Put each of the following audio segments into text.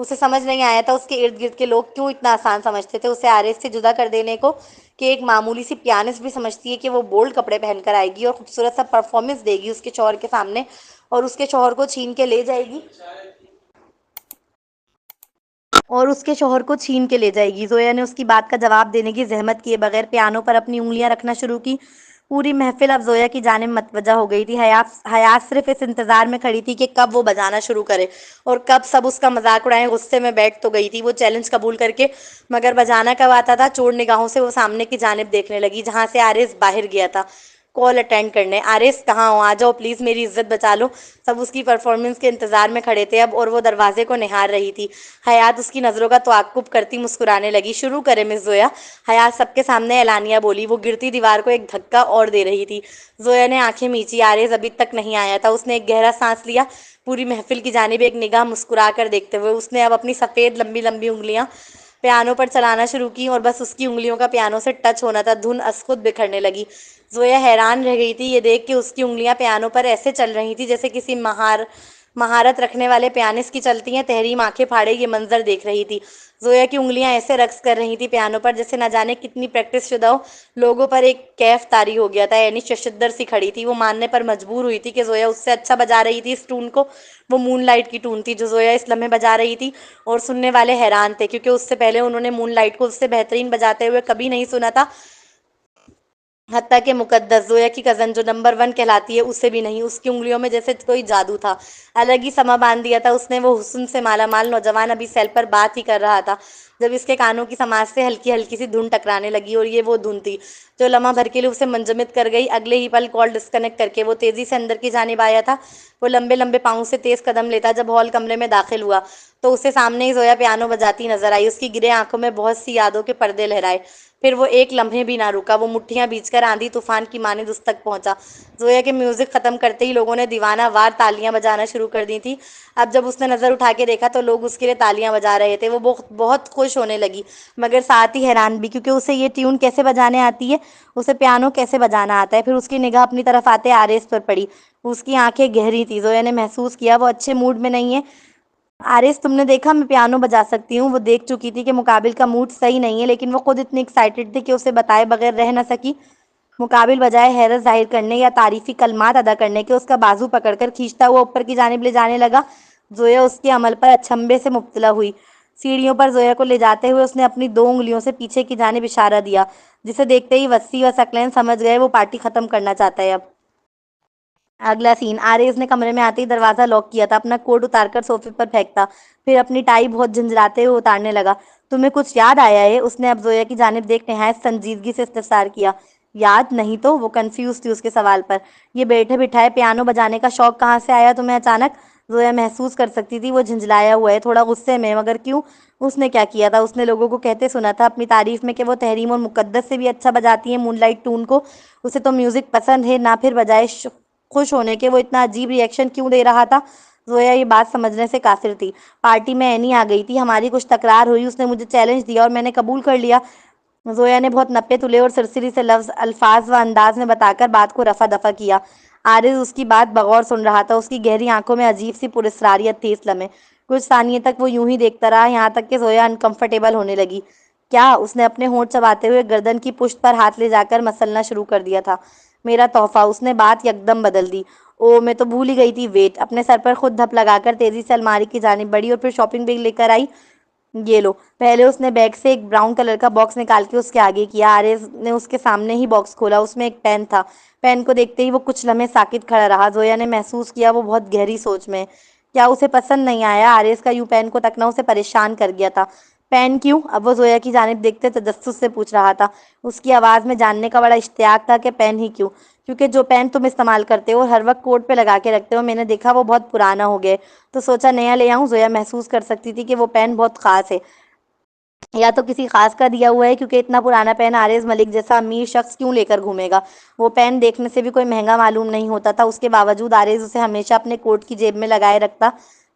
اسے سمجھ نہیں آیا تھا اس کے ارد گرد کے لوگ کیوں اتنا آسان سمجھتے تھے اسے عارض سے جدا کر دینے کو، کہ ایک معمولی سی پیانسٹ بھی سمجھتی ہے کہ وہ بولڈ کپڑے پہن کر آئے گی اور خوبصورت سا پرفارمنس دے گی اس کے شوہر کے سامنے، اور اس کے شوہر کو چھین کے لے جائے گی زویا نے اس کی بات کا جواب دینے کی زحمت کیے بغیر پیانو پر اپنی انگلیاں رکھنا شروع کی۔ پوری محفل اب زویا کی جانب متوجہ ہو گئی تھی۔ حیات صرف اس انتظار میں کھڑی تھی کہ کب وہ بجانا شروع کرے اور کب سب اس کا مذاق اڑائیں۔ غصے میں بیٹھ تو گئی تھی وہ چیلنج قبول کر کے، مگر بجانا کب آتا تھا؟ چور نگاہوں سے وہ سامنے کی جانب دیکھنے لگی جہاں سے عارض باہر گیا تھا کال اٹینڈ کرنے۔ عارض کہاں ہو؟ آ جاؤ پلیز، میری عزت بچا لو۔ سب اس کی پرفارمنس کے انتظار میں کھڑے تھے اب، اور وہ دروازے کو نہار رہی تھی۔ حیات اس کی نظروں کا تعاقب کرتی مسکرانے لگی۔ شروع کریں مس زویا، حیات سب کے سامنے اعلانیہ بولی۔ وہ گرتی دیوار کو ایک دھکا اور دے رہی تھی۔ زویا نے آنکھیں میچی۔ عارض ابھی تک نہیں آیا تھا۔ اس نے ایک گہرا سانس لیا، پوری محفل کی جانب ایک نگاہ مسکرا کر دیکھتے ہوئے اس نے اب اپنی سفید لمبی لمبی انگلیاں پیانو پر چلانا شروع کی، اور بس اس کی انگلیوں کا پیانو سے ٹچ ہونا تھا دھن از خود بکھرنے لگی۔ زویا حیران رہ گئی تھی یہ دیکھ کہ اس کی انگلیاں پیانو پر ایسے چل رہی تھی جیسے کسی مہارت رکھنے والے پیانسٹ کی چلتی ہیں۔ تحریم آنکھیں پھاڑے یہ منظر دیکھ رہی تھی۔ زویا کی انگلیاں ایسے رقص کر رہی تھی پیانو پر جیسے نہ جانے کتنی پریکٹس شدہ ہو۔ لوگوں پر ایک کیف طاری ہو گیا تھا۔ اینی ششدر سی کھڑی تھی، وہ ماننے پر مجبور ہوئی تھی کہ زویا اس سے اچھا بجا رہی تھی اس ٹون کو۔ وہ مون لائٹ کی ٹون تھی جو زویا اس لمحے بجا رہی تھی، اور سننے والے حیران تھے کیونکہ اس سے پہلے انہوں نے مون لائٹ کو اس سے بہترین بجاتے ہوئے کبھی نہیں سنا تھا۔ حتیٰ کہ مقدس زویا کی کزن جو نمبر 1 کہلاتی ہے اسے بھی نہیں۔ اس کی انگلیوں میں جیسے کوئی جادو تھا، الگ ہی سما باندھ دیا تھا اس نے۔ وہ حسن سے مالا مال نوجوان ابھی سیل پر بات ہی کر رہا تھا جب اس کے کانوں کی سماعت سے ہلکی ہلکی سی دھن ٹکرانے لگی، اور یہ وہ دھن تھی جو لمحہ بھر کے لیے اسے منجمد کر گئی۔ اگلے ہی پل کال ڈسکنیکٹ کر کے وہ تیزی سے اندر کی جانب آیا تھا۔ وہ لمبے لمبے پاؤں سے تیز قدم لیتا جب ہال کمرے میں داخل ہوا تو اسے سامنے ہی زویا پیانو بجاتی نظر آئی۔ اس کی گرے آنکھوں میں بہت سی یادوں کے پردے لہرائے، پھر وہ ایک لمحے بھی نہ رکا۔ وہ مٹھیاں بیچ کر آندھی طوفان کی مانند اس تک پہنچا۔ زویا کے میوزک ختم کرتے ہی لوگوں نے دیوانہ وار تالیاں بجانا شروع کر دی تھی۔ اب جب اس نے نظر اٹھا کے دیکھا تو لوگ اس کے لیے تالیاں بجا رہے تھے۔ وہ بہت خوش ہونے لگی، مگر ساتھ ہی حیران بھی، کیونکہ اسے یہ ٹیون کیسے بجانے آتی ہے، اسے پیانو کیسے بجانا آتا ہے۔ پھر اس کی نگاہ اپنی طرف آتے عارض پر پڑی۔ اس کی آنکھیں گہری تھی۔ زویا نے محسوس کیا وہ اچھے موڈ میں نہیں ہے۔ عارض، تم نے دیکھا میں پیانو بجا سکتی ہوں۔ وہ دیکھ چکی تھی کہ مقابل کا موڈ صحیح نہیں ہے، لیکن وہ خود اتنی ایکسائٹڈ تھی کہ اسے بتائے بغیر رہ نہ سکی۔ مقابل بجائے حیرت ظاہر کرنے یا تعریفی کلمات ادا کرنے کے اس کا بازو پکڑ کر کھینچتا ہوا اوپر کی جانب لے جانے لگا۔ زویا اس کے عمل پر اچنبھے سے مبتلا ہوئی۔ سیڑھیوں پر زویا کو لے جاتے ہوئے اس نے اپنی 2 انگلیوں سے پیچھے کی جانب اشارہ دیا، جسے دیکھتے ہی وسیع و ثقلین سمجھ گئے وہ پارٹی ختم کرنا چاہتا ہے اب۔ اگلا سین، عارض نے کمرے میں آتے ہی دروازہ لاک کیا تھا۔ اپنا کوٹ اتار کر صوفے پر پھینکتا، پھر اپنی ٹائی بہت جھنجھلاتے ہوئے اتارنے لگا۔ تمہیں کچھ یاد آیا ہے؟ اس نے اب زویا کی جانب دیکھ نہایت سنجیدگی سے استفسار کیا۔ یاد نہیں تو؟ وہ کنفیوز تھی اس کے سوال پر۔ یہ بیٹھے بٹھائے پیانو بجانے کا شوق کہاں سے آیا تمہیں اچانک؟ زویا محسوس کر سکتی تھی وہ جھنجھلایا ہوا ہے، تھوڑا غصے میں، مگر کیوں؟ اس نے کیا کیا تھا؟ اس نے لوگوں کو کہتے سنا تھا اپنی تعریف میں کہ وہ تحریم اور مقدس سے بھی اچھا بجاتی ہیں مون لائٹ ٹون کو۔ اسے تو میوزک پسند ہے نہ، پھر بجائے خوش ہونے کے وہ اتنا عجیب ری ایکشن کیوں دے رہا تھا؟ زویا یہ بات سمجھنے سے قاصر تھی۔ پارٹی میں اینی آ گئی تھی، ہماری کچھ تکرار ہوئی، اس نے مجھے چیلنج دیا اور میں نے قبول کر لیا۔ زویا نے بہت نپے تلے اور سرسری سے الفاظ و انداز میں بتا کر بات کو رفع دفع کیا۔ عارض اس کی بات بغور سن رہا تھا۔ اس کی گہری آنکھوں میں عجیب سی پراسراریت تھی اس لمحے۔ کچھ ثانیے تک وہ یوں ہی دیکھتا رہا، یہاں تک کہ زویا انکمفرٹیبل ہونے لگی۔ کیا؟ اس نے اپنے ہونٹ چباتے ہوئے گردن کی پشت پر ہاتھ لے جا کر مسلنا شروع کر دیا تھا۔ میرا تحفہ، اس نے بات یکدم بدل دی۔ او، میں تو بھول ہی گئی تھی، ویٹ۔ اپنے سر پر خود دھپ لگا کر تیزی سے الماری کی جانب بڑھی اور پھر شاپنگ بیگ لے کر آئی۔ یہ لو۔ پہلے اس نے بیگ سے ایک براؤن کلر کا باکس نکال کے اس کے آگے کیا۔ عارض نے اس کے سامنے ہی باکس کھولا۔ اس میں ایک پین تھا۔ پین کو دیکھتے ہی وہ کچھ لمحے ساکت کھڑا رہا۔ زویا نے محسوس کیا وہ بہت گہری سوچ میں ہے۔ کیا اسے پسند نہیں آیا؟ عارض کا یوں پین کو تکنا اسے پریشان کر گیا تھا۔ پین کیوں؟ اب وہ زویا کی جانب دیکھتے تجسس سے پوچھ رہا تھا۔ اس کی آواز میں جاننے کا بڑا اشتیاق تھا کہ پین ہی کیوں؟ کیونکہ جو پین تم استعمال کرتے ہو، ہر وقت کوٹ پہ لگا کے رکھتے ہو، میں نے دیکھا وہ بہت پرانا ہو گیا، تو سوچا نیا لے آؤں۔ زویا محسوس کر سکتی تھی کہ وہ پین بہت خاص ہے، یا تو کسی خاص کا دیا ہوا ہے، کیونکہ اتنا پرانا پین عارض ملک جیسا امیر شخص کیوں لے کر گھومے گا؟ وہ پین دیکھنے سے بھی کوئی مہنگا معلوم نہیں ہوتا تھا، اس کے باوجود عارض اسے ہمیشہ اپنے کوٹ کی جیب میں لگائے رکھتا۔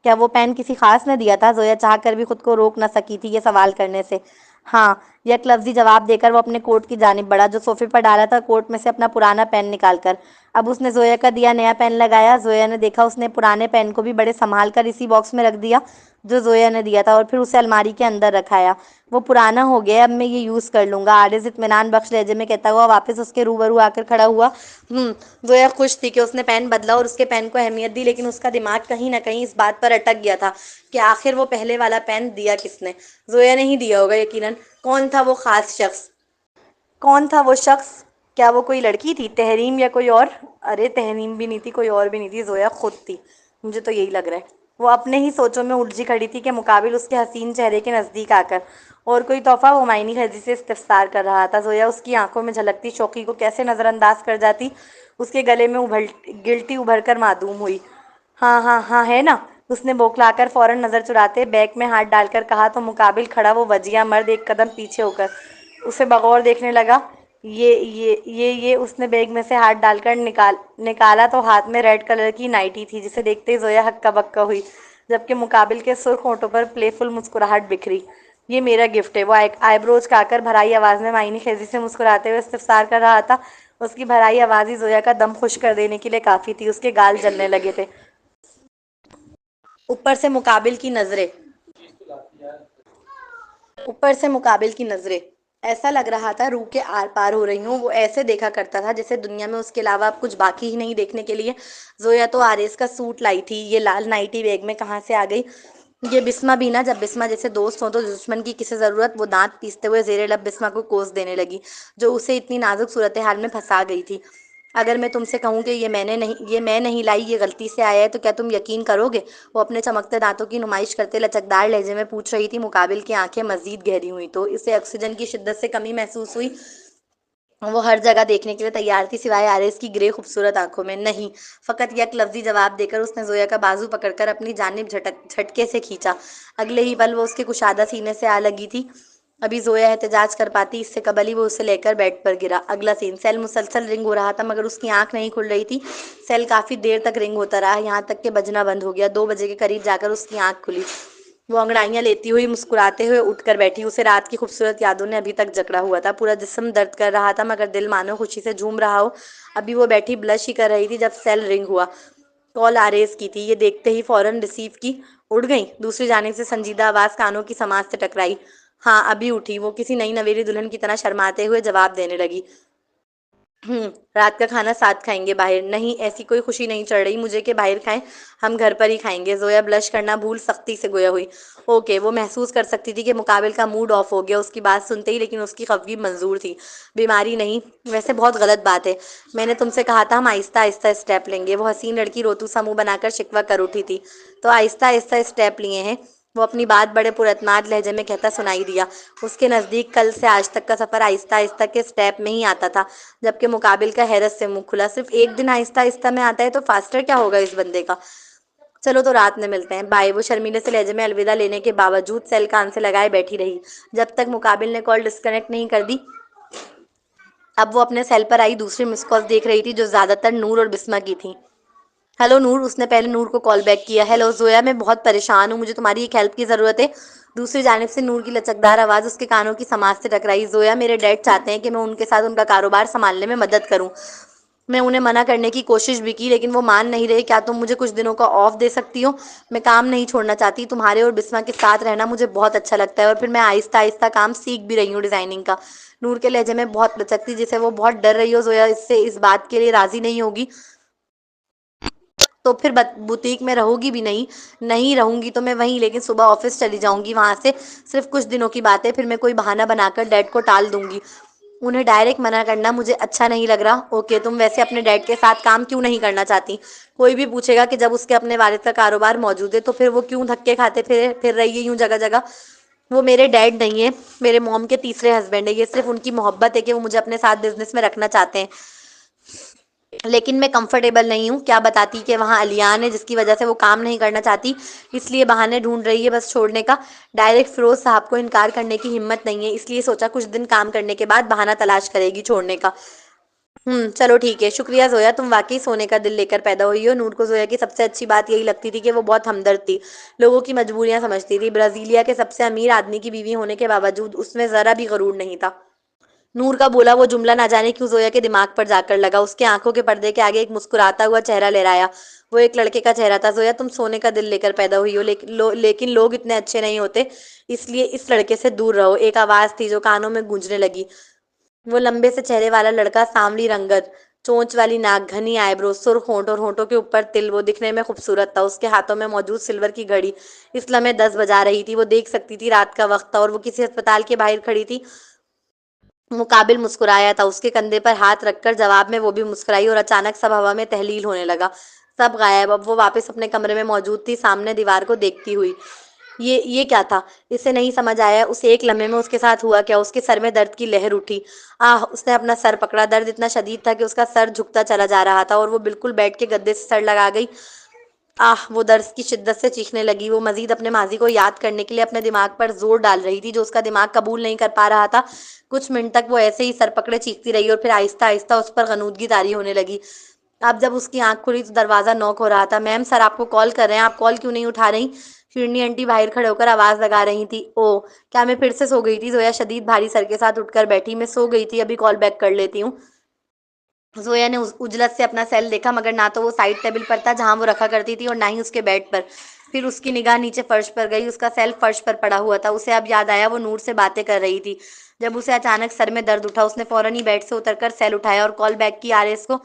کیا وہ پین کسی خاص نے دیا تھا؟ زویا چاہ کر بھی خود کو روک نہ سکی تھی یہ سوال کرنے سے۔ ہاں، یک لفظی جواب دے کر وہ اپنے کوٹ کی جانب بڑھا جو صوفے پر ڈالا تھا، کوٹ میں سے اپنا پرانا پین نکال کر اب اس نے زویا کا دیا نیا پین لگایا۔ زویا نے دیکھا اس نے پرانے پین کو بھی بڑے سنبھال کر اسی باکس میں رکھ دیا جو زویا نے دیا تھا، اور پھر اسے الماری کے اندر رکھایا۔ وہ پرانا ہو گیا، اب میں یہ یوز کر لوں گا، عارض اطمینان بخش لہجے میں کہتا ہوا واپس اس کے روبرو آ کر کھڑا ہوا۔ زویا خوش تھی کہ اس نے پین بدلا اور اس کے پین کو اہمیت دی، لیکن اس کا دماغ کہیں نہ کہیں اس بات پر اٹک گیا تھا کہ آخر وہ پہلے والا پین دیا کس نے؟ زویا نے ہی دیا ہوگا یقیناً۔ کون تھا وہ خاص شخص؟ کون تھا وہ شخص؟ کیا وہ کوئی لڑکی تھی، تحریم، یا کوئی اور؟ ارے تحریم بھی نہیں تھی، کوئی اور بھی نہیں تھی، زویا خود تھی، مجھے تو یہی لگ رہا ہے۔ وہ اپنے ہی سوچوں میں الجھی کھڑی تھی کہ مقابل اس کے حسین چہرے کے نزدیک آ کر اور کوئی تحفہ وہ معنی خیزی سے استفسار کر رہا تھا۔ زویا اس کی آنکھوں میں جھلکتی شوخی کو کیسے نظر انداز کر جاتی، اس کے گلے میں گلٹی ابھر کر معدوم ہوئی۔ ہاں ہاں ہاں ہے نا، اس نے بوکھلا کر فوراً نظر چراتے بیک میں ہاتھ ڈال کر کہا تو مقابل کھڑا وہ وجیہہ مرد ایک قدم پیچھے ہو کر اسے بغور دیکھنے لگا۔ یہ اس نے بیگ میں سے ہاتھ ڈال کر نکالا تو ہاتھ میں ریڈ کلر کی نائٹی تھی، جسے دیکھتے ہی زویا ہکا بکا ہوئی، جبکہ مقابل کے سرخ ہونٹوں پر پلے فل مسکراہٹ بکھری۔ یہ میرا گفٹ ہے، وہ آئی بروز اچکا کر بھرائی آواز میں معنی خیزی سے مسکراتے ہوئے استفسار کر رہا تھا۔ اس کی بھرائی آواز ہی زویا کا دم خشک کر دینے کے لیے کافی تھی، اس کے گال جلنے لگے تھے۔ اوپر سے مقابل کی نظریں ایسا لگ رہا تھا روح کے آر پار ہو رہی ہوں۔ وہ ایسے دیکھا کرتا تھا جیسے دنیا میں اس کے علاوہ اب کچھ باقی ہی نہیں دیکھنے کے لیے۔ زویا تو آریز کا سوٹ لائی تھی، یہ لال نائٹی بیگ میں کہاں سے آ گئی؟ یہ بسمہ بھی نا، جب بسمہ جیسے دوست ہوں تو دشمن کی کسے ضرورت؟ وہ دانت پیستے ہوئے زیر لب بسمہ کو کوس دینے لگی جو اسے اتنی نازک صورتحال میں پھنسا گئی تھی۔ اگر میں تم سے کہوں کہ یہ میں نہیں لائی، یہ غلطی سے آیا ہے، تو کیا تم یقین کرو گے؟ وہ اپنے چمکتے دانتوں کی نمائش کرتے لچکدار لہجے میں پوچھ رہی تھی۔ مقابل کی آنکھیں مزید گہری ہوئیں تو اسے آکسیجن کی شدت سے کمی محسوس ہوئی۔ وہ ہر جگہ دیکھنے کے لیے تیار تھی سوائے آریز کی گرے خوبصورت آنکھوں میں۔ نہیں، فقط یک لفظی جواب دے کر اس نے زویا کا بازو پکڑ کر اپنی جانب جھٹکے سے کھینچا۔ اگلے ہی پل وہ اس کے کشادہ سینے سے آ لگی تھی۔ ابھی زویا احتجاج کر پاتی، اس سے قبل ہی وہ اسے لے کر بیڈ پر گرا۔ اگلا سین، سیل مسلسل رنگ ہو رہا تھا مگر اس کی آنکھ نہیں کھل رہی تھی۔ سیل کافی دیر تک رنگ ہوتا رہا، یہاں تک کہ بجنا بند ہو گیا۔ 2 بجے کے قریب جا کر اس کی آنکھ کھلی۔ وہ انگڑائیاں لیتی ہوئی مسکراتے ہوئے اٹھ کر بیٹھی۔ اسے رات کی خوبصورت یادوں نے ابھی تک جکڑا ہوا تھا، پورا جسم درد کر رہا تھا مگر دل مانو خوشی سے جھوم رہا ہو۔ ابھی وہ بیٹھی بلش ہی کر رہی تھی جب سیل رنگ ہوا۔ کال آریز کی تھی، یہ دیکھتے ہی فوراً ریسیو کی۔ اٹھ گئیں؟ دوسری جانب سے سنجیدہ آواز کانوں کی سماعت سے ٹکرائی۔ ہاں ابھی اٹھی، وہ کسی نئی نویلی دلہن کی طرح شرماتے ہوئے جواب دینے لگی۔ رات کا کھانا ساتھ کھائیں گے باہر؟ نہیں، ایسی کوئی خوشی نہیں چڑھ رہی مجھے کہ باہر کھائیں، ہم گھر پر ہی کھائیں گے۔ زویا بلش کرنا بھول سختی سے گویا ہوئی۔ اوکے، وہ محسوس کر سکتی تھی کہ مقابل کا موڈ آف ہو گیا اس کی بات سنتے ہی، لیکن اس کی خفگی منظور تھی۔ بیماری نہیں، ویسے بہت غلط بات ہے، میں نے تم سے کہا تھا ہم آہستہ آہستہ اسٹیپ لیں گے۔ وہ حسین لڑکی روتو سا منہ بنا کر شکوہ کر اٹھی تھی۔ تو آہستہ آہستہ اسٹیپ لیے ہیں؟ وہ اپنی بات بڑے پراعتماد لہجے میں کہتا سنائی دیا۔ اس کے نزدیک کل سے آج تک کا سفر آہستہ آہستہ کے اسٹیپ میں ہی آتا تھا، جبکہ مقابل کا حیرت سے منہ کھلا۔ صرف ایک دن آہستہ آہستہ میں آتا ہے تو فاسٹر کیا ہوگا اس بندے کا؟ چلو تو رات میں ملتے ہیں، بائے۔ وہ شرمیلے سے لہجے میں الوداع لینے کے باوجود سیل کان سے لگائے بیٹھی رہی جب تک مقابل نے کال ڈسکنیکٹ نہیں کر دی۔ اب وہ اپنے سیل پر آئی دوسری مس کال دیکھ رہی تھی جو زیادہ تر نور اور بسمہ کی تھیں۔ ہیلو نور، اس نے پہلے نور کو کال بیک کیا۔ ہیلو زویا، میں بہت پریشان ہوں، مجھے تمہاری ایک ہیلپ کی ضرورت ہے۔ دوسری جانب سے نور کی لچکدار آواز اس کے کانوں کی سماعت سے ٹکرائی۔ زویا، میرے ڈیڈ چاہتے ہیں کہ میں ان کے ساتھ ان کا کاروبار سنبھالنے میں مدد کروں۔ میں انہیں منع کرنے کی کوشش بھی کی لیکن وہ مان نہیں رہے۔ کیا تم مجھے کچھ دنوں کا آف دے سکتی ہو؟ میں کام نہیں چھوڑنا چاہتی، تمہارے اور بسمہ کے ساتھ رہنا مجھے بہت اچھا لگتا ہے، اور پھر میں آہستہ آہستہ کام سیکھ بھی رہی ہوں ڈیزائننگ کا۔ نور کے لہجے میں بہت لچک تھی جسے وہ بہت ڈر رہی ہو۔ زویا اس بات کے لیے راضی نہیں ہوگی تو پھر بوتیک میں رہو گی بھی نہیں؟ نہیں رہوں گی تو میں وہیں، لیکن صبح آفس چلی جاؤں گی وہاں سے، صرف کچھ دنوں کی بات ہے، پھر میں کوئی بہانہ بنا کر ڈیڈ کو ٹال دوں گی۔ انہیں ڈائریکٹ منع کرنا مجھے اچھا نہیں لگ رہا۔ اوکے، تم ویسے اپنے ڈیڈ کے ساتھ کام کیوں نہیں کرنا چاہتی؟ کوئی بھی پوچھے گا کہ جب اس کے اپنے والد کا کاروبار موجود ہے تو پھر وہ کیوں دھکے کھاتے پھر رہی ہے یوں جگہ جگہ؟ وہ میرے ڈیڈ نہیں ہیں، میرے موم کے تیسرے ہسبینڈ ہیں، یہ صرف ان کی محبت ہے کہ وہ مجھے اپنے ساتھ بزنس میں رکھنا چاہتے ہیں، لیکن میں کمفرٹیبل نہیں ہوں۔ کیا بتاتی کہ وہاں الیان ہے جس کی وجہ سے وہ کام نہیں کرنا چاہتی، اس لیے بہانے ڈھونڈ رہی ہے بس چھوڑنے کا۔ ڈائریکٹ فیروز صاحب کو انکار کرنے کی ہمت نہیں ہے، اس لیے سوچا کچھ دن کام کرنے کے بعد بہانہ تلاش کرے گی چھوڑنے کا۔ چلو ٹھیک ہے، شکریہ زویا، تم واقعی سونے کا دل لے کر پیدا ہوئی ہو۔ نور کو زویا کی سب سے اچھی بات یہی لگتی تھی کہ وہ بہت ہمدرد تھی، لوگوں کی مجبوریاں سمجھتی تھی۔ برازیلیا کے سب سے امیر آدمی کی بیوی ہونے کے باوجود اس میں ذرا بھی غرور نہیں تھا۔ نور کا بولا وہ جملہ نہ جانے کیوں زویا کے دماغ پر جا کر لگا، اس کے آنکھوں کے پردے کے آگے ایک مسکراتا ہوا چہرہ لہرایا۔ وہ ایک لڑکے کا چہرہ تھا۔ زویا، تم سونے کا دل لے کر پیدا ہوئی ہو، لیکن لوگ اتنے اچھے نہیں ہوتے، اس لیے اس لڑکے سے دور رہو۔ ایک آواز تھی جو کانوں میں گونجنے لگی۔ وہ لمبے سے چہرے والا لڑکا، سانولی رنگت، چونچ والی ناک، گھنی آئی برو، سرخ ہونٹ اور ہونٹوں کے اوپر تل، وہ دکھنے میں خوبصورت تھا۔ اس کے ہاتھوں میں موجود سلور کی گھڑی اس لمحے 10 بجا رہی تھی۔ وہ دیکھ سکتی تھی رات کا وقت تھا اور وہ کسی ہسپتال کے باہر کھڑی تھی۔ مقابل مسکرایا تھا، اس کے کندھے پر ہاتھ رکھ کر جواب میں وہ بھی مسکرائی، اور اچانک سب ہوا میں تحلیل ہونے لگا۔ سب غائب۔ اب وہ واپس اپنے کمرے میں موجود تھی، سامنے دیوار کو دیکھتی ہوئی۔ یہ کیا تھا؟ اسے نہیں سمجھ آیا اس ایک لمحے میں اس کے ساتھ ہوا کیا۔ اس کے سر میں درد کی لہر اٹھی۔ اس نے اپنا سر پکڑا۔ درد اتنا شدید تھا کہ اس کا سر جھکتا چلا جا رہا تھا اور وہ بالکل بیٹھ کے گدے سے سر لگا گئی۔ وہ درد کی شدت سے چیخنے لگی۔ وہ مزید اپنے ماضی کو یاد کرنے کے لیے اپنے دماغ پر زور ڈال رہی تھی جو اس کا دماغ قبول نہیں کر پا رہا تھا۔ کچھ منٹ تک وہ ایسے ہی سر پکڑے چیختی رہی اور پھر آہستہ آہستہ اس پر غنودگی طاری ہونے لگی۔ اب جب اس کی آنکھ کھلی تو دروازہ نوک ہو رہا تھا۔ میم، سر آپ کو کال کر رہے ہیں، آپ کال کیوں نہیں اٹھا رہی؟ شیرنی آنٹی باہر کھڑے ہو کر آواز لگا رہی تھی۔ کیا میں پھر سے سو گئی تھی؟ زویا شدید بھاری سر کے ساتھ اٹھ کر بیٹھی۔ میں سو گئی تھی، ابھی کال بیک کر لیتی ہوں۔ زویا نے اجلت سے اپنا سیل دیکھا، مگر نہ تو وہ سائڈ ٹیبل پر تھا جہاں وہ رکھا کرتی تھی اور نہ ہی اس کے بیڈ پر۔ پھر اس کی نگاہ نیچے فرش پر گئی۔ اس کا سیل فرش پر پڑا ہوا تھا۔ اسے اب یاد آیا وہ نور سے باتیں کر رہی تھی۔ جب اسے اچانک سر میں درد اٹھا، اس نے فوراً ہی بیڈ سے اتر کر سیل اٹھایا اور کال بیک کی۔ آرس کو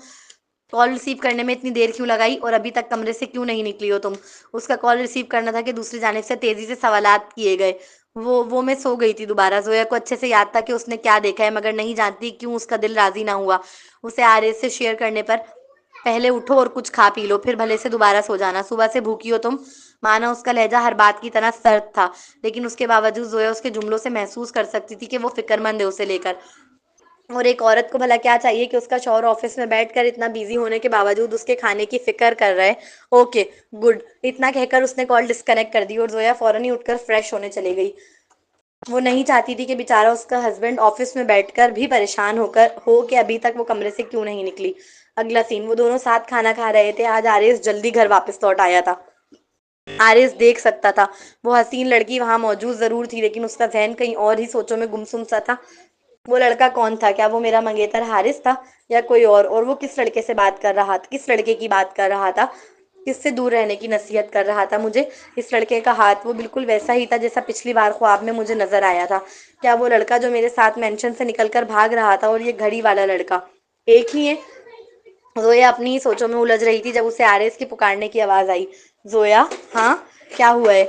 کال ریسیو کرنے میں اتنی دیر کیوں لگائی اور ابھی تک کمرے سے کیوں نہیں نکلی ہو تم؟ اس کا کال ریسیو کرنا تھا کہ دوسری جانب سے تیزی سے سوالات کیے گئے۔ وہ میں سو گئی تھی دوبارہ۔ زویا کو اچھے سے یاد تھا کہ اس نے کیا دیکھا ہے، مگر نہیں جانتی کیوں اس کا دل راضی نہ ہوا۔ اسے آرس سے شیئر کرنے پر پہلے اٹھو اور کچھ کھا پی لو، پھر بھلے سے دوبارہ سو جانا۔ صبح سے بھوکی ہو تم؟ مانا اس کا لہجہ ہر بات کی طرح سرد تھا، لیکن اس کے باوجود زویا اس کے جملوں سے محسوس کر سکتی تھی کہ وہ فکر مند ہے اسے لے کر۔ اور ایک عورت کو بھلا کیا چاہیے کہ اس کا شوہر آفس میں بیٹھ کر اتنا بیزی ہونے کے باوجود اس کے کھانے کی فکر کر رہے۔ اوکے، گڈ، اتنا کہہ کر اس نے کال ڈسکنیکٹ کر دی اور زویا فوراً ہی اٹھ کر فریش ہونے چلی گئی۔ وہ نہیں چاہتی تھی کہ بیچارہ اس کا ہسبینڈ آفس میں بیٹھ کر بھی پریشان ہو کہ ابھی تک وہ کمرے سے کیوں نہیں نکلی۔ اگلا سین، وہ دونوں ساتھ کھانا کھا رہے تھے۔ آج آرس جلدی گھر واپس لوٹ آیا تھا۔ آرس دیکھ سکتا تھا وہ حسین لڑکی وہاں موجود ضرور تھی، لیکن اس کا ذہن کہیں اور ہی سوچوں میں گمسم سا تھا۔ وہ لڑکا کون تھا؟ کیا وہ میرا منگیتر حارث تھا یا کوئی اور وہ کس لڑکے سے بات کر رہا تھا؟ کس لڑکے کی بات کر رہا تھا؟ کس سے دور رہنے کی نصیحت کر رہا تھا مجھے؟ اس لڑکے کا ہاتھ وہ بالکل ویسا ہی تھا جیسا پچھلی بار خواب میں مجھے نظر آیا تھا۔ کیا وہ لڑکا جو میرے ساتھ مینشن سے نکل کر بھاگ رہا تھا اور یہ گھڑی والا لڑکا ایک ہی ہے؟ زویا اپنی ہی سوچوں میں الجھ رہی تھی جب اسے آرس کی پکارنے کی آواز آئی۔ زویا، ہاں کیا ہوا ہے؟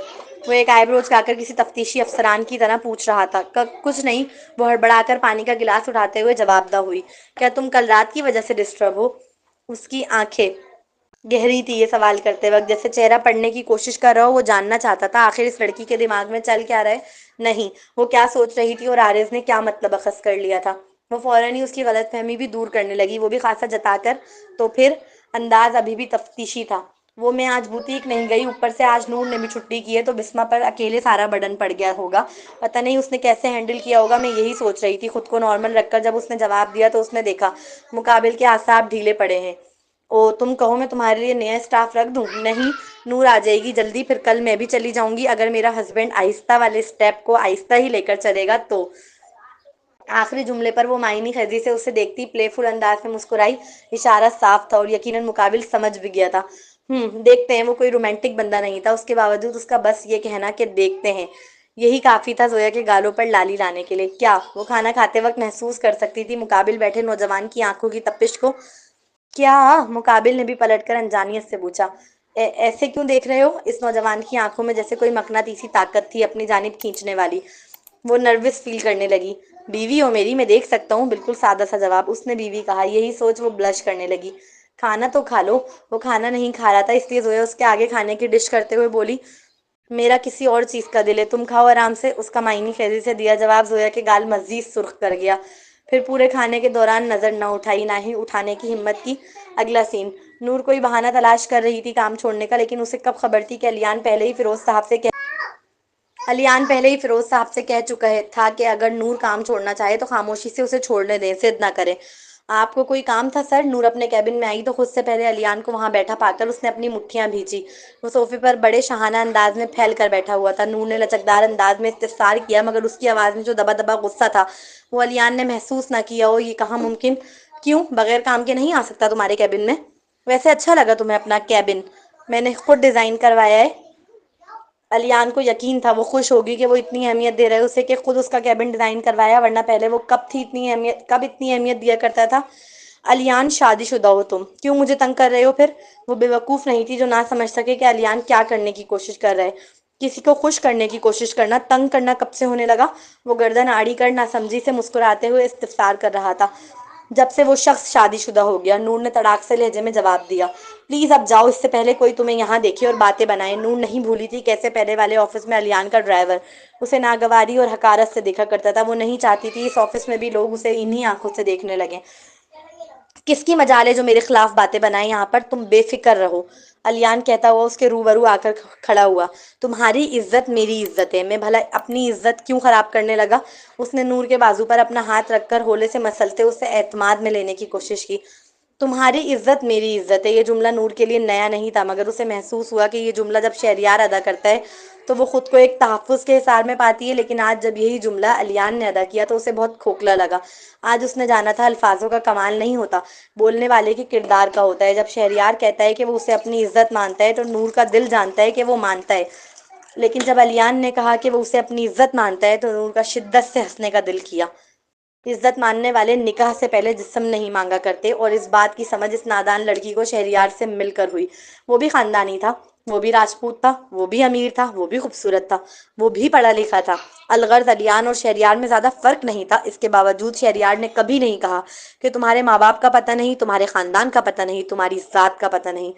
وہ ایک آئی برو اچکا کر کسی تفتیشی افسران کی طرح پوچھ رہا تھا۔ کچھ نہیں، وہ ہڑبڑا کر پانی کا گلاس اٹھاتے ہوئے جواب دہ ہوئی۔ کیا تم کل رات کی وجہ سے ڈسٹرب ہو؟ اس کی آنکھیں گہری تھی یہ سوال کرتے وقت، جیسے چہرہ پڑھنے کی کوشش کر رہا ہو۔ وہ جاننا چاہتا تھا آخر اس لڑکی کے دماغ میں چل کیا رہے۔ نہیں، وہ کیا سوچ رہی تھی اور آرز نے کیا مطلب اخذ کر لیا تھا۔ وہ فوراً ہی اس کی غلط فہمی بھی دور کرنے لگی، وہ بھی خاصا جتا کر۔ تو پھر انداز ابھی بھی تفتیشی تھا۔ میں آج بوتیک نہیں گئی، اوپر سے آج نور نے بھی چھٹی کی ہے تو بسمہ پر اکیلے سارا برڈن پڑ گیا ہوگا۔ پتہ نہیں اس نے کیسے ہینڈل کیا ہوگا۔ میں یہی سوچ رہی تھی۔ خود کو نارمل رکھ کر جب اس نے جواب دیا تو اس نے دیکھا مقابل کے اعصاب ڈھیلے پڑے ہیں۔ تم کہو میں تمہارے لیے نیا اسٹاف رکھ دوں؟ نہیں، نور آ جائے گی جلدی، پھر کل میں بھی چلی جاؤں گی اگر میرا ہسبینڈ آہستہ والے اسٹیپ کو آہستہ ہی لے کر چلے گا تو۔ آخری جملے پر وہ معنی خیزی سے اسے دیکھتی پلے فل انداز میں مسکرائی۔ اشارہ صاف تھا اور یقیناً مقابل سمجھ بھی گیا تھا۔ دیکھتے ہیں۔ وہ کوئی رومانٹک بندہ نہیں تھا، اس کے باوجود اس کا بس یہ کہنا کہ دیکھتے ہیں یہی کافی تھا زویا کے گالوں پر لالی لانے کے لیے۔ کیا وہ کھانا کھاتے وقت محسوس کر سکتی تھی مقابل بیٹھے نوجوان کی آنکھوں کی تپش کو؟ کیا؟ مقابل نے بھی پلٹ کر انجانیت سے پوچھا۔ ایسے کیوں دیکھ رہے ہو؟ اس نوجوان کی آنکھوں میں جیسے کوئی مقناطیسی طاقت تھی اپنی جانب کھینچنے والی۔ وہ نروس فیل کرنے لگی۔ بیوی ہو میری، میں دیکھ سکتا ہوں، بالکل سادہ سا جواب اس نے بیوی کہا۔ یہی سوچ وہ بلش کرنے لگی۔ کھانا تو کھا لو۔ وہ کھانا نہیں کھا رہا تھا، اس لیے زویا اس کے آگے کھانے کی ڈش کرتے ہوئے بولی، میرا کسی اور چیز کا دل ہے، تم کھاؤ آرام سے۔ اس کا معنی خیزی سے دیا جواب زویا کے گال مزید سرخ کر گیا۔ پھر پورے کھانے کے دوران نظر نہ اٹھائی، نہ ہی اٹھانے کی ہمت کی۔ اگلا سین، نور کوئی بہانہ تلاش کر رہی تھی کام چھوڑنے کا، لیکن اسے کب خبر تھی کہ علیان پہلے ہی فیروز صاحب سے کہہ چکا تھا کہ اگر نور کام چھوڑنا چاہے تو خاموشی سے اسے چھوڑنے دیں، ضد نہ کریں۔ آپ کو کوئی کام تھا سر؟ نور اپنے کیبن میں آئی تو خود سے پہلے علیان کو وہاں بیٹھا پا کر اس نے اپنی مٹھیاں بھیجی۔ وہ صوفے پر بڑے شاہانہ انداز میں پھیل کر بیٹھا ہوا تھا۔ نور نے لچکدار انداز میں استفسار کیا، مگر اس کی آواز میں جو دبا دبا غصہ تھا وہ علیان نے محسوس نہ کیا۔ وہ یہ کہا ممکن؟ کیوں بغیر کام کے نہیں آ سکتا تمہارے کیبن میں؟ ویسے اچھا لگا تمہیں اپنا کیبن؟ میں نے خود ڈیزائن کروایا ہے۔ علیان کو یقین تھا وہ خوش ہوگی کہ وہ اتنی اہمیت دے رہے اسے کہ خود اس کا کیبن ڈیزائن کروایا، ورنہ پہلے وہ کب اتنی اہمیت دیا کرتا تھا۔ علیان شادی شدہ ہو تم، کیوں مجھے تنگ کر رہے ہو پھر؟ وہ بے وقوف نہیں تھی جو نہ سمجھ سکے کہ علیان کیا کرنے کی کوشش کر رہا ہے۔ کسی کو خوش کرنے کی کوشش کرنا تنگ کرنا کب سے ہونے لگا؟ وہ گردن آڑی کر ناسمجھی سے مسکراتے ہوئے استفسار کر رہا تھا۔ جب سے وہ شخص شادی شدہ ہو گیا، نور نے تڑاک سے لہجے میں جواب دیا۔ پلیز اب جاؤ، اس سے پہلے کوئی تمہیں یہاں دیکھے اور باتیں بنائے۔ نور نہیں بھولی تھی کیسے پہلے والے آفس میں علیان کا ڈرائیور اسے ناگواری اور حقارت سے دیکھا کرتا تھا۔ وہ نہیں چاہتی تھی اس آفس میں بھی لوگ اسے انہی آنکھوں سے دیکھنے لگیں۔ کس کی مجال ہے جو میرے خلاف باتیں بنائے یہاں پر؟ تم بے فکر رہو، علیان کہتا ہوا اس کے روبرو آ کر کھڑا ہوا۔ تمہاری عزت میری عزت ہے، میں بھلا اپنی عزت کیوں خراب کرنے لگا؟ اس نے نور کے بازو پر اپنا ہاتھ رکھ کر ہولے سے مسلتے اسے اعتماد میں لینے کی کوشش کی۔ تمہاری عزت میری عزت ہے، یہ جملہ نور کے لیے نیا نہیں تھا، مگر اسے محسوس ہوا کہ یہ جملہ جب شہریار ادا کرتا ہے تو وہ خود کو ایک تحفظ کے حصار میں پاتی ہے، لیکن آج جب یہی جملہ علیان نے ادا کیا تو اسے بہت کھوکھلا لگا۔ آج اس نے جانا تھا الفاظوں کا کمال نہیں ہوتا، بولنے والے کے کردار کا ہوتا ہے۔ جب شہریار کہتا ہے کہ وہ اسے اپنی عزت مانتا ہے تو نور کا دل جانتا ہے کہ وہ مانتا ہے، لیکن جب علیان نے کہا کہ وہ اسے اپنی عزت مانتا ہے تو نور کا شدت سے ہنسنے کا دل کیا۔ عزت ماننے والے نکاح سے پہلے جسم نہیں مانگا کرتے، اور اس بات کی سمجھ اس نادان لڑکی کو شہریار سے مل کر ہوئی۔ وہ بھی خاندانی تھا، وہ بھی راجپوت تھا، وہ بھی امیر تھا، وہ بھی خوبصورت تھا، وہ بھی پڑھا لکھا تھا۔ الغرض علیان اور شہریار میں زیادہ فرق نہیں تھا۔ اس کے باوجود شہریار نے کبھی نہیں کہا کہ تمہارے ماں باپ کا پتہ نہیں، تمہارے خاندان کا پتہ نہیں، تمہاری ذات کا پتہ نہیں،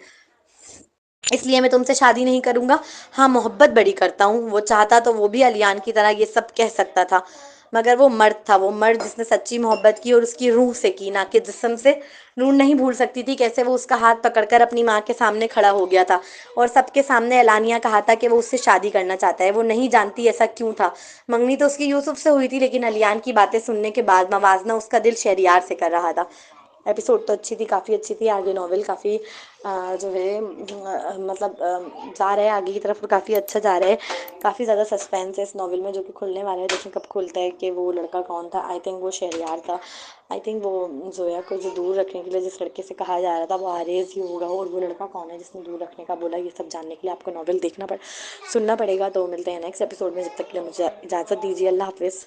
اس لیے میں تم سے شادی نہیں کروں گا۔ ہاں محبت بڑی کرتا ہوں۔ وہ چاہتا تو وہ بھی علیان کی طرح یہ سب کہہ سکتا تھا، مگر وہ مرد تھا، وہ مرد جس نے سچی محبت کی اور اس کی روح سے کی، نہ کہ جسم سے۔ نور نہیں بھول سکتی تھی کیسے وہ اس کا ہاتھ پکڑ کر اپنی ماں کے سامنے کھڑا ہو گیا تھا اور سب کے سامنے اعلانیہ کہا تھا کہ وہ اس سے شادی کرنا چاہتا ہے۔ وہ نہیں جانتی ایسا کیوں تھا۔ منگنی تو اس کی یوسف سے ہوئی تھی، لیکن علیان کی باتیں سننے کے بعد موازنہ اس کا دل شہریار سے کر رہا تھا۔ ایپیسوڈ تو اچھی تھی، کافی اچھی تھی۔ آگے ناول کافی جو ہے مطلب جا رہا ہے آگے کی طرف، کافی اچھا جا رہا ہے۔ کافی زیادہ سسپینس ہے اس ناول میں جو کہ کھلنے والا ہے، دیکھیں کب کھلتا ہے کہ وہ لڑکا کون تھا۔ آئی تھنک وہ شہریار تھا، آئی تھنک وہ زویا کو جو دور رکھنے کے لیے جس لڑکے سے کہا جا رہا تھا وہ آریز ہی ہوگا، اور وہ لڑکا کون ہے جس نے دور رکھنے کا بولا، یہ سب جاننے کے لیے آپ کو ناول سننا پڑے گا۔ تو ملتے ہیں نیکسٹ ایپیسوڈ میں، جب تک کے لیے مجھے اجازت دیجیے، اللہ حافظ۔